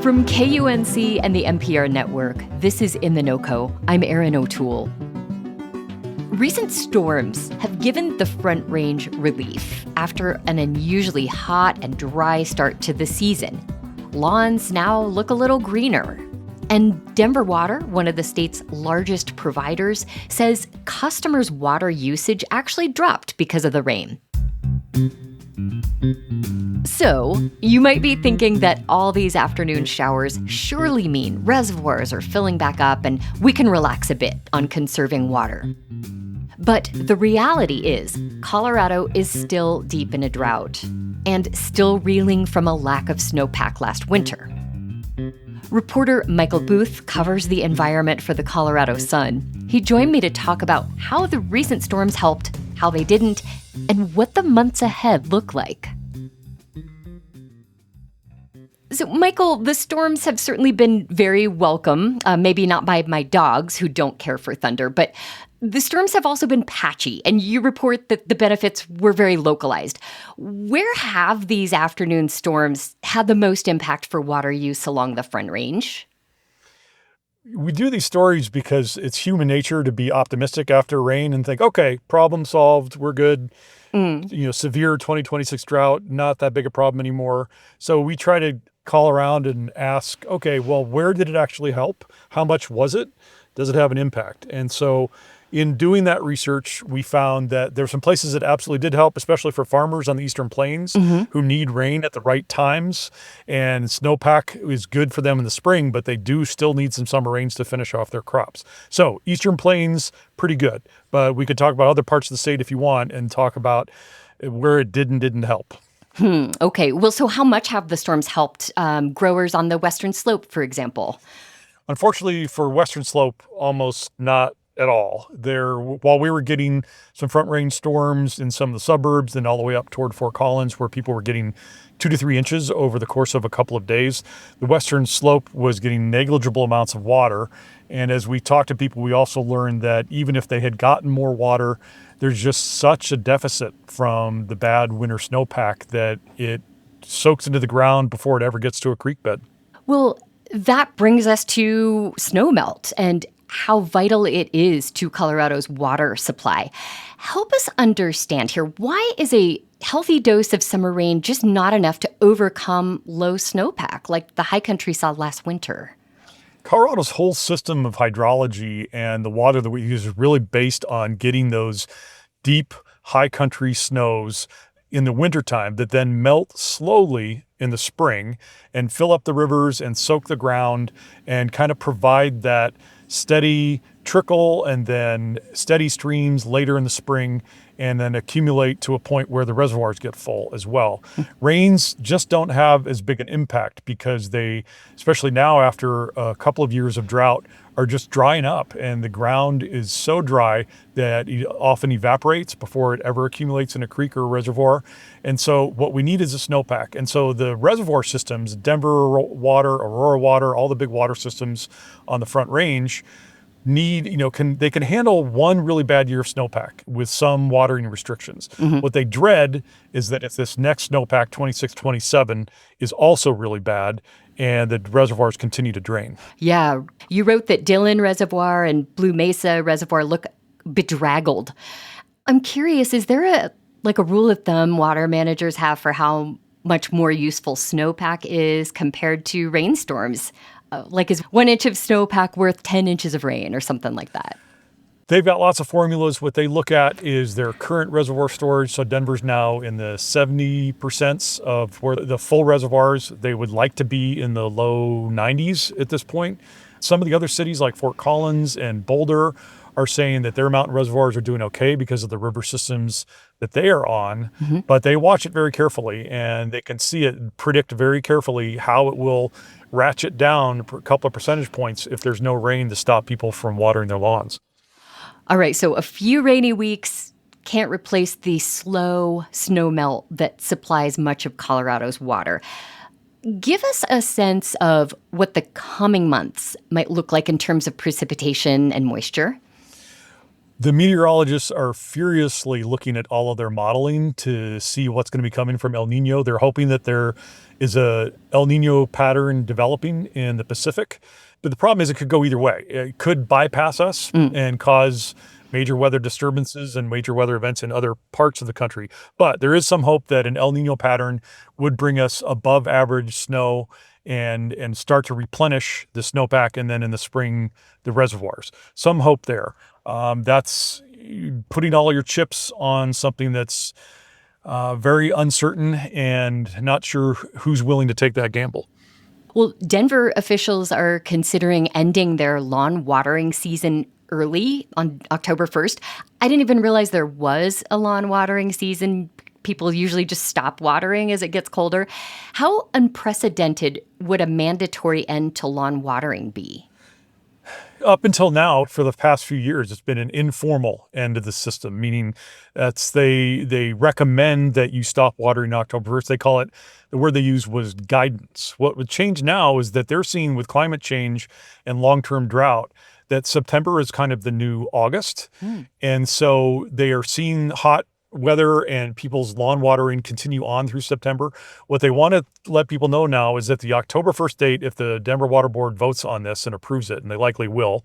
From KUNC and the NPR network, this is In The NoCo. I'm Erin O'Toole. Recent storms have given the Front Range relief after an unusually hot and dry start to the season. Lawns now look a little greener. And Denver Water, one of the state's largest providers, says customers' water usage actually dropped because of the rain. So, you might be thinking that all these afternoon showers surely mean reservoirs are filling back up and we can relax a bit on conserving water. But the reality is, Colorado is still deep in a drought and still reeling from a lack of snowpack last winter. Reporter Michael Booth covers the environment for the Colorado Sun. He joined me to talk about how the recent storms helped, how they didn't, and what the months ahead look like. So, Michael, the storms have certainly been very welcome, maybe not by my dogs who don't care for thunder, but the storms have also been patchy, and you report that the benefits were very localized. Where have these afternoon storms had the most impact for water use along the Front Range? We do these stories because it's human nature to be optimistic after rain and think, okay, problem solved, we're good. Severe 2026 drought, not that big a problem anymore. So we try to call around and ask, okay, well, where did it actually help? How much was it? Does it have an impact? And so in doing that research, we found that there's some places that absolutely did help, especially for farmers on the Eastern Plains who need rain at the right times. And snowpack is good for them in the spring, but they do still need some summer rains to finish off their crops. So Eastern Plains, pretty good. But we could talk about other parts of the state if you want and talk about where it didn't help. Okay. Well, so how much have the storms helped growers on the Western Slope, for example? Unfortunately, for Western Slope, almost not at all. While we were getting some front range storms in some of the suburbs and all the way up toward Fort Collins, where people were getting 2 to 3 inches over the course of a couple of days, the Western Slope was getting negligible amounts of water. And as we talked to people, we also learned that even if they had gotten more water, there's just such a deficit from the bad winter snowpack that it soaks into the ground before it ever gets to a creek bed. Well, that brings us to snowmelt and how vital it is to Colorado's water supply. Help us understand here, why is a healthy dose of summer rain just not enough to overcome low snowpack like the high country saw last winter? Colorado's whole system of hydrology and the water that we use is really based on getting those deep, high country snows in the wintertime that then melt slowly in the spring and fill up the rivers and soak the ground and kind of provide that steady trickle and then steady streams later in the spring and then accumulate to a point where the reservoirs get full as well. Rains just don't have as big an impact because they, especially now after a couple of years of drought, are just drying up, and the ground is so dry that it often evaporates before it ever accumulates in a creek or a reservoir. And so what we need is a snowpack. And so the reservoir systems, Denver Water, Aurora Water, all the big water systems on the Front Range they can handle one really bad year of snowpack with some watering restrictions. What they dread is that if this next snowpack, 26-27, is also really bad and the reservoirs continue to drain. Yeah. You wrote that Dillon Reservoir and Blue Mesa Reservoir look bedraggled. I'm curious, is there a rule of thumb water managers have for how much more useful snowpack is compared to rainstorms? Is 1 inch of snowpack worth 10 inches of rain or something like that? They've got lots of formulas. What they look at is their current reservoir storage. So Denver's now in the 70% of where the full reservoirs. They would like to be in the low 90s at this point. Some of the other cities like Fort Collins and Boulder are saying that their mountain reservoirs are doing okay because of the river systems that they are on, but they watch it very carefully and they can see it, predict very carefully how it will ratchet down a couple of percentage points if there's no rain to stop people from watering their lawns. All right, so a few rainy weeks can't replace the slow snow melt that supplies much of Colorado's water. Give us a sense of what the coming months might look like in terms of precipitation and moisture. The meteorologists are furiously looking at all of their modeling to see what's going to be coming from El Nino. They're hoping that there is a El Nino pattern developing in the Pacific. But the problem is it could go either way. It could bypass us and cause major weather disturbances and major weather events in other parts of the country. But there is some hope that an El Nino pattern would bring us above average snow and start to replenish the snowpack, and then in the spring, the reservoirs. Some hope there. That's putting all your chips on something that's very uncertain and not sure who's willing to take that gamble. Well, Denver officials are considering ending their lawn watering season early on October 1st. I didn't even realize there was a lawn watering season. People usually just stop watering as it gets colder. How unprecedented would a mandatory end to lawn watering be? Up until now, for the past few years, it's been an informal end of the system, meaning they recommend that you stop watering October 1st. They call it, the word they used was guidance. What would change now is that they're seeing with climate change and long-term drought that September is kind of the new August. And so they are seeing hot weather and people's lawn watering continue on through September. What they want to let people know now is that the October 1st date, if the Denver Water Board votes on this and approves it, and they likely will,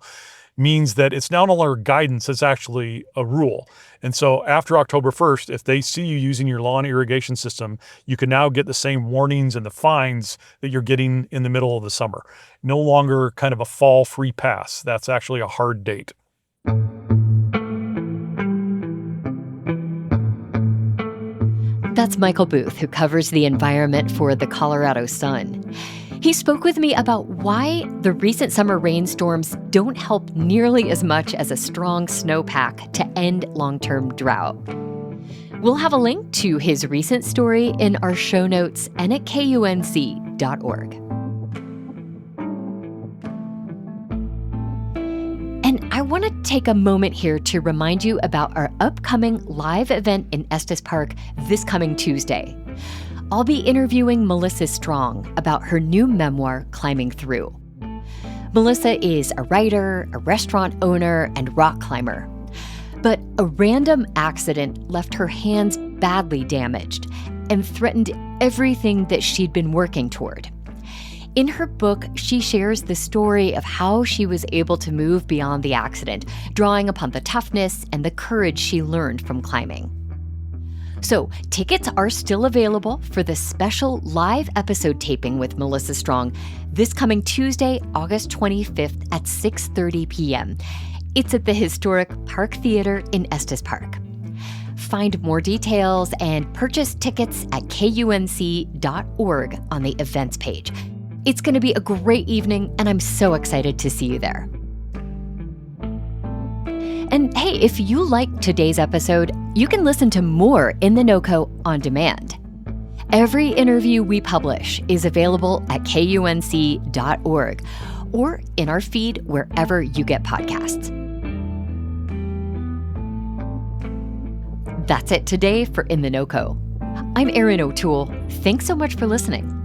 means that it's now no longer guidance, it's actually a rule. And so after October 1st, if they see you using your lawn irrigation system, you can now get the same warnings and the fines that you're getting in the middle of the summer. No longer kind of a fall free pass. That's actually a hard date. That's Michael Booth, who covers the environment for the Colorado Sun. He spoke with me about why the recent summer rainstorms don't help nearly as much as a strong snowpack to end long-term drought. We'll have a link to his recent story in our show notes and at KUNC.org. And I want to take a moment here to remind you about our upcoming live event in Estes Park this coming Tuesday. I'll be interviewing Melissa Strong about her new memoir, Climbing Through. Melissa is a writer, a restaurant owner, and rock climber. But a random accident left her hands badly damaged and threatened everything that she'd been working toward. In her book, she shares the story of how she was able to move beyond the accident, drawing upon the toughness and the courage she learned from climbing. So, tickets are still available for the special live episode taping with Melissa Strong this coming Tuesday, August 25th at 6:30 p.m. It's at the historic Park Theater in Estes Park. Find more details and purchase tickets at KUNC.org on the events page. It's going to be a great evening, and I'm so excited to see you there. And hey, if you liked today's episode, you can listen to more In The NoCo on demand. Every interview we publish is available at KUNC.org or in our feed wherever you get podcasts. That's it today for In The NoCo. I'm Erin O'Toole. Thanks so much for listening.